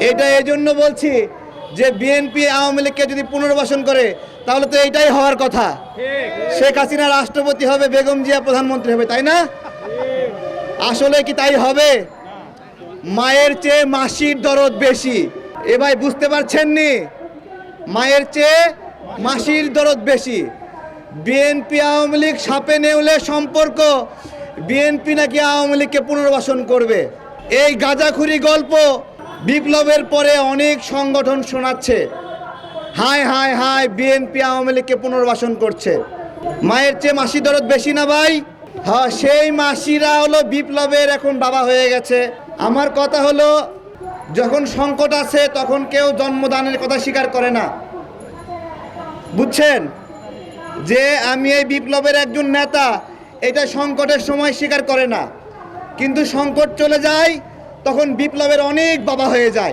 এটা এই জন্য বলছি যে বিএনপি আওয়ামী লীগকে যদি পুনর্বাসন করে তাহলে তো এইটাই হওয়ার কথা। শেখ হাসিনা রাষ্ট্রপতি হবে, বেগম জিয়া প্রধানমন্ত্রী হবে, তাই না? আসলে কি তাই হবে? মায়ের চেয়ে মাসির দরদ বেশি। এ ভাই বুঝতে পারছেন নি? মায়ের চেয়ে মাসির দরদ বেশি। বিএনপি আওয়ামী লীগ সাপে নেউলে সম্পর্ক। বিএনপি নাকি আওয়ামী লীগকে পুনর্বাসন করবে। এই গাঁজাখুরি গল্প বিপ্লবের পরে অনেক সংগঠন শোনাচ্ছে। হায় হায় হায়, বিএনপি আওয়ামী লীগকে পুনর্বাসন করছে। মায়ের চেয়ে মাসি দরদ বেশি না ভাই? হ্যাঁ, সেই মাসিরা হলো বিপ্লবের এখন বাবা হয়ে গেছে। আমার কথা হলো, যখন সংকট আছে তখন কেউ জন্মদানের কথা স্বীকার করে না, বুঝছেন? যে আমি এই বিপ্লবের একজন নেতা, এটা সংকটের সময় স্বীকার করে না, কিন্তু সংকট চলে যায় তখন বিপ্লবের অনেক বাবা হয়ে যায়।